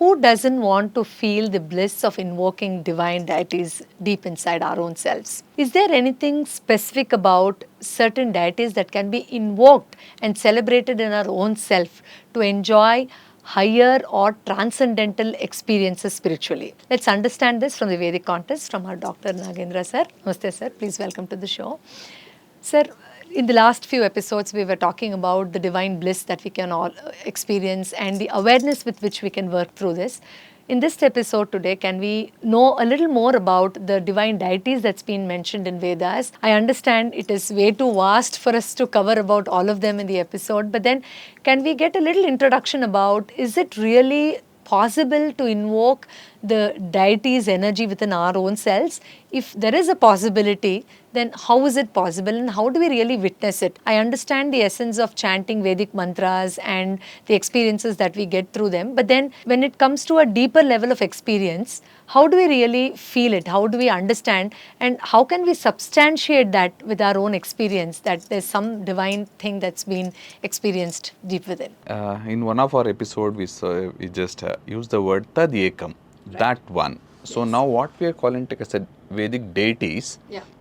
Who doesn't want to feel the bliss of invoking divine deities deep inside our own selves? Is there anything specific about certain deities that can be invoked and celebrated in our own self to enjoy higher or transcendental experiences spiritually? Let's understand this from the Vedic context from our Dr. Nagendra sir. Namaste sir, please welcome to the show. Sir, in the last few episodes, we were talking about the divine bliss that we can all experience and the awareness with which we can work through this. In this episode today, can we know a little more about the divine deities that's been mentioned in Vedas? I understand it is way too vast for us to cover about all of them in the episode, but then can we get a little introduction about, is it really possible to invoke the deity's energy within our own selves? If there is a possibility, then how is it possible and how do we really witness it? I understand the essence of chanting Vedic mantras and the experiences that we get through them, but then when it comes to a deeper level of experience, how do we really feel it? How do we understand? And how can we substantiate that with our own experience, that there's some divine thing that's been experienced deep within? In one of our episode, we just used the word Tad Ekam, that one. So now what we are calling as a Vedic deities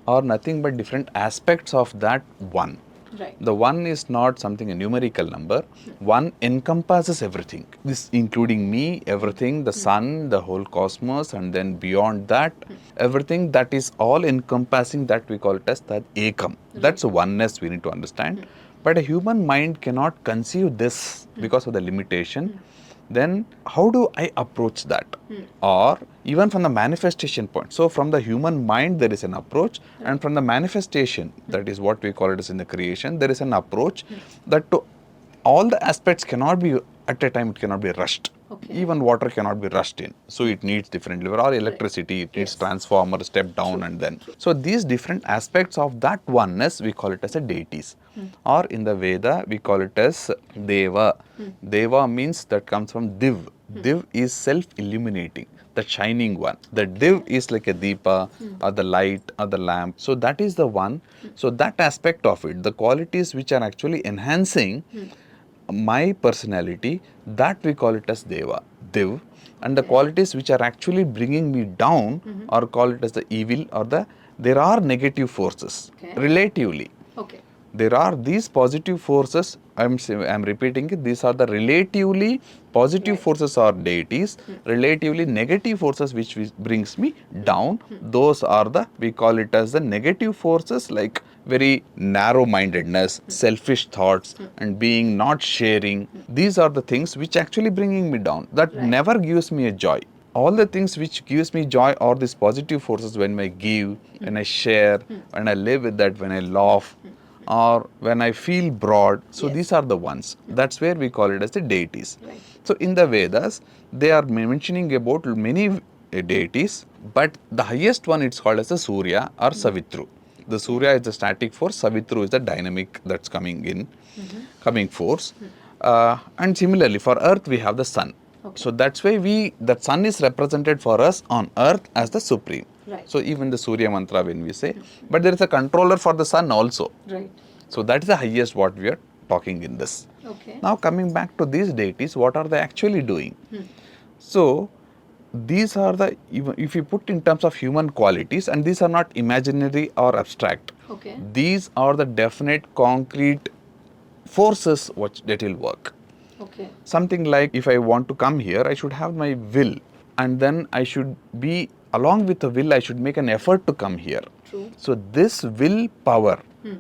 are nothing but different aspects of that one. Right. The one is not something a numerical number. One encompasses everything. This including me, everything, the sun, the whole cosmos, and then beyond that, everything that is all encompassing, that we call it as that ekam. That's a oneness we need to understand. But a human mind cannot conceive this because of the limitation. Then how do I approach that? Or even from the manifestation point. So from the human mind there is an approach, and from the manifestation, that is what we call it as in the creation, there is an approach that to all the aspects cannot be at a time, it cannot be rushed. Okay. Even water cannot be rushed in. So it needs different level, or electricity, it needs transformer, step down and then. So these different aspects of that oneness, we call it as a deities. Or in the Veda, we call it as Deva. Deva means that comes from Div. Div is self-illuminating, the shining one. The Div is like a Deepa or the light or the lamp. So that is the one. So that aspect of it, the qualities which are actually enhancing my personality, that we call it as Deva, Div. And the qualities which are actually bringing me down, or call it as the evil, or there are negative forces, relatively. Okay. There are these positive forces, I'm repeating it, these are the relatively positive forces or deities, relatively negative forces which brings me down. Those are we call it as the negative forces, like very narrow-mindedness, selfish thoughts, and being not sharing. These are the things which actually bringing me down. That never gives me a joy. All the things which gives me joy are these positive forces, when I give, when I share, when I live with that, when I laugh, or when I feel broad. So these are the ones. That's where we call it as the deities. Right. So in the Vedas, they are mentioning about many deities, but the highest one, it's called as the Surya or Savitru. The Surya is the static force, Savitru is the dynamic that's coming in, coming force. And similarly for Earth, we have the sun. Okay. So that's why that sun is represented for us on Earth as the supreme. Right. So even the Surya mantra when we say, but there is a controller for the sun also. Right. So that is the highest what we are talking in this. Okay. Now coming back to these deities, what are they actually doing? So these are if you put in terms of human qualities, and these are not imaginary or abstract. Okay. These are the definite concrete forces that will work. Okay. Something like, if I want to come here, I should have my will, and then I should be, along with the will, I should make an effort to come here. True. So this will power,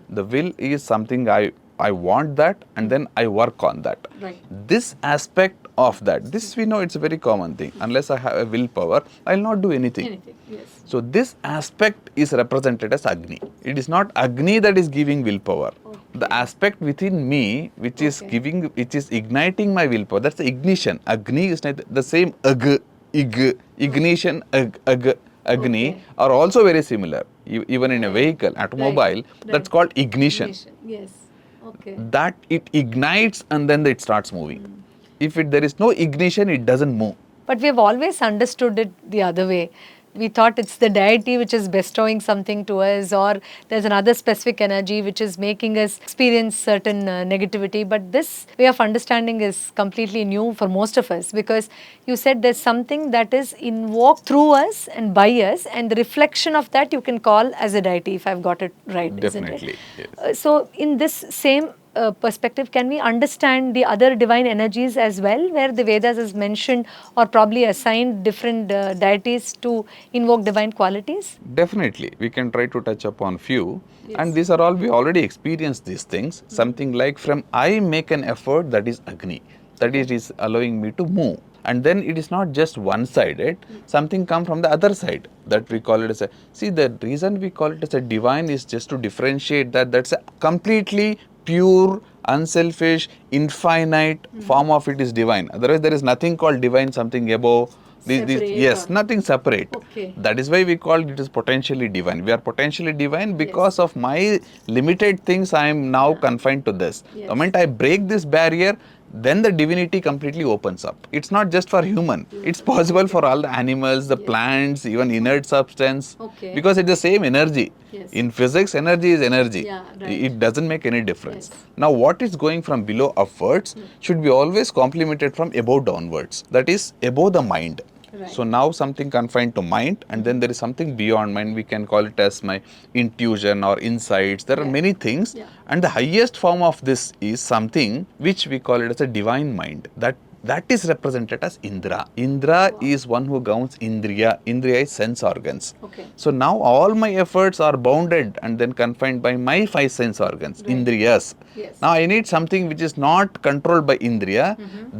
the will is something I want that, and then I work on that. Right. This aspect of that, this we know it's a very common thing. Unless I have a willpower, I'll not do anything. Anything. Yes. So this aspect is represented as Agni. It is not Agni that is giving willpower. Okay. The aspect within me which is giving, which is igniting my willpower, that's the ignition. Agni is not the same ignition, Agni are also very similar. Even in a vehicle, automobile, that's called ignition. Yes. Okay. That it ignites and then it starts moving. If there is no ignition, it doesn't move. But we have always understood it the other way, we thought it's the deity which is bestowing something to us, or there's another specific energy which is making us experience certain negativity. But this way of understanding is completely new for most of us, because you said there's something that is invoked through us and by us, and the reflection of that you can call as a deity, if I've got it right, isn't it? Definitely, yes. So, in this same perspective, can we understand the other divine energies as well, where the Vedas has mentioned or probably assigned different deities to invoke divine qualities? Definitely, we can try to touch upon few, and these are all we already experienced these things. Something like from I make an effort, that is Agni, that is allowing me to move, and then it is not just one-sided. Something come from the other side, that we call it as a. See, the reason we call it as a divine is just to differentiate that that's a completely pure, unselfish, infinite form of it is divine. Otherwise, there is nothing called divine, something above. Yes, nothing separate. Okay. That is why we call it is potentially divine. We are potentially divine because of my limited things. I am now confined to this. The moment I break this barrier, then the divinity completely opens up. It's not just for human. It's possible for all the animals, the plants, even inert substance. Okay. Because it's the same energy. Yes. In physics, energy is energy. Yeah, right. It doesn't make any difference. Now, what is going from below upwards should be always complemented from above downwards. That is above the mind. Right. So now something confined to mind, and then there is something beyond mind. We can call it as my intuition or insights. There are many things, and the highest form of this is something which we call it as a divine mind. That is represented as Indra. Indra is one who governs Indriya. Indriya is sense organs. Okay. So now all my efforts are bounded and then confined by my 5 sense organs, Indriyas. Yes. Now I need something which is not controlled by Indriya,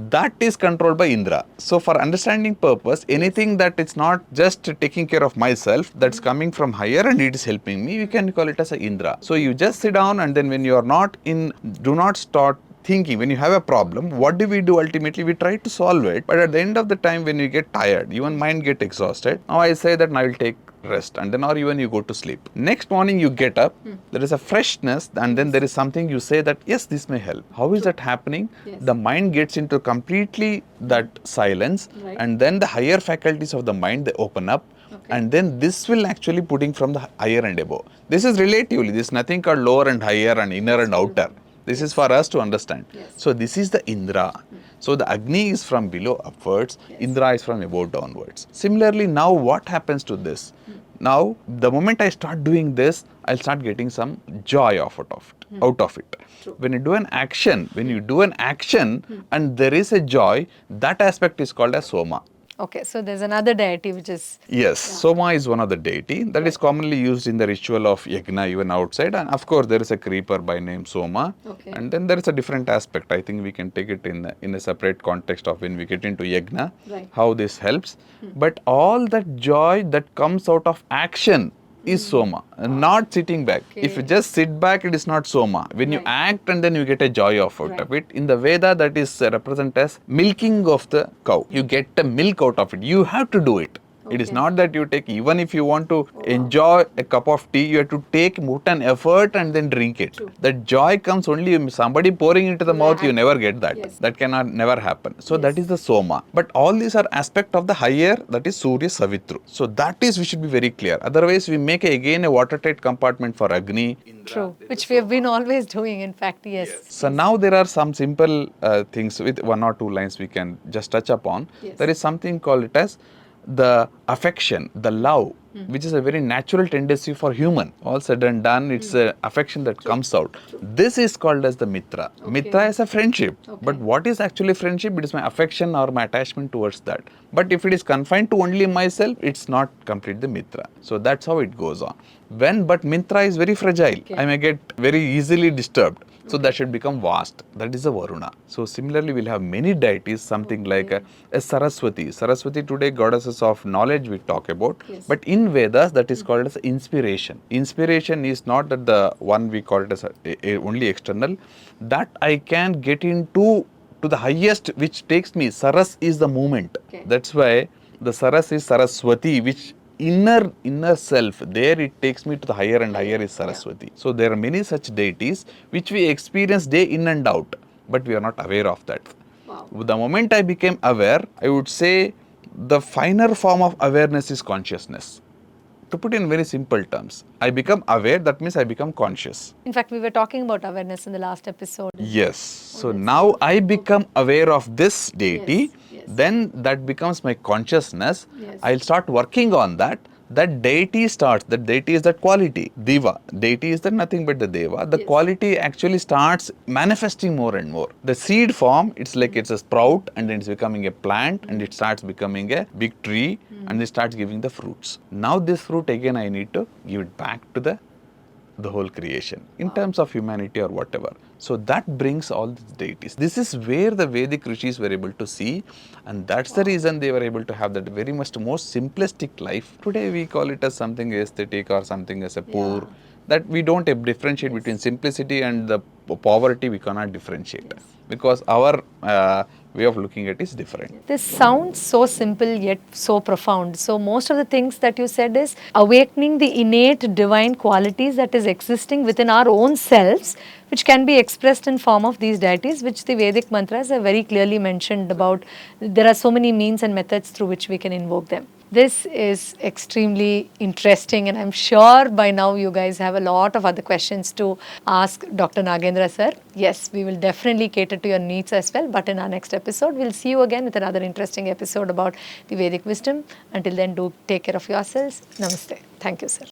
that is controlled by Indra. So for understanding purpose, anything that is not just taking care of myself, that's coming from higher and it is helping me, we can call it as a Indra. So you just sit down, and then when you are not in, do not start thinking. When you have a problem, what do? Ultimately, we try to solve it. But at the end of the time, when you get tired, even mind get exhausted. Now I say that I will take rest, and then or even you go to sleep. Next morning you get up, there is a freshness, and then there is something you say that yes, this may help. How is that happening? The mind gets into completely that silence, and then the higher faculties of the mind, they open up. And then this will actually putting from the higher and above. This is relatively, this is nothing called lower and higher and inner and outer. This is for us to understand. So this is the Indra. So the Agni is from below upwards, Indra is from above downwards. Similarly, now what happens to this? Now, the moment I start doing this, I'll start getting some joy out of it. When you do an action, and there is a joy, that aspect is called as Soma. Okay, so there's another deity which is... Yes, Soma is one of the deity that is commonly used in the ritual of Yagna even outside, and of course there is a creeper by name Soma, and then there is a different aspect. I think we can take it in a separate context of when we get into Yagna, how this helps. But all that joy that comes out of action is Soma, not sitting back. If you just sit back, it is not Soma. When you act, and then you get a joy out of it. In the Veda, that is represented as milking of the cow. You get the milk out of it. You have to do it. It is not that you take, even if you want to enjoy a cup of tea, you have to take an effort and then drink it. That joy comes only when somebody pouring into the mouth, you never get that. That cannot never happen. So that is the Soma. But all these are aspect of the higher, that is Surya Savitru. So that is, we should be very clear. Otherwise, we make again a watertight compartment for Agni. True, which we have been always doing, in fact, yes. So now there are some simple things with 1 or 2 lines we can just touch upon. There is something called it as the affection, the love, which is a very natural tendency for human. All said and done, it's an affection that comes out. This is called as the Mitra. Mitra is a friendship. But what is actually friendship? It is my affection or my attachment towards that. But if it is confined to only myself, it's not complete the Mitra. So that's how it goes on. But Mitra is very fragile. I may get very easily disturbed. So that should become vast. That is a Varuna. So similarly, we'll have many deities, something like a Saraswati. Saraswati today, goddesses of knowledge we talk about. But in Vedas, that is called as inspiration. Inspiration is not that the one we call it as only external. That I can get into to the highest, which takes me. Saras is the movement. That's why the Saras is Saraswati, which inner self, there it takes me to the higher and higher is Saraswati. So there are many such deities which we experience day in and out, but we are not aware of that. The moment I became aware, I would say the finer form of awareness is consciousness. To put in very simple terms, I become aware, that means I become conscious. In fact, we were talking about awareness in the last episode. Yes. So now I become aware of this deity, then that becomes my consciousness. I'll start working on that. That deity starts, that deity is that quality, Deva. Deity is that nothing but the Deva. The quality actually starts manifesting more and more. The seed form, it's like it's a sprout and then it's becoming a plant and it starts becoming a big tree and it starts giving the fruits. Now this fruit again I need to give it back to the whole creation in terms of humanity or whatever. So that brings all these deities. This is where the Vedic rishis were able to see, and that's the reason they were able to have that very much most simplistic life. Today we call it as something aesthetic or something as a poor. That we don't differentiate between simplicity and the poverty. We cannot differentiate because our way of looking at it is different. This sounds so simple yet so profound. So most of the things that you said is awakening the innate divine qualities that is existing within our own selves, which can be expressed in form of these deities, which the Vedic mantras are very clearly mentioned about. There are so many means and methods through which we can invoke them. This is extremely interesting, and I'm sure by now you guys have a lot of other questions to ask Dr. Nagendra sir. Yes, we will definitely cater to your needs as well, but in our next episode, we'll see you again with another interesting episode about the Vedic wisdom. Until then, do take care of yourselves. Namaste. Thank you, sir.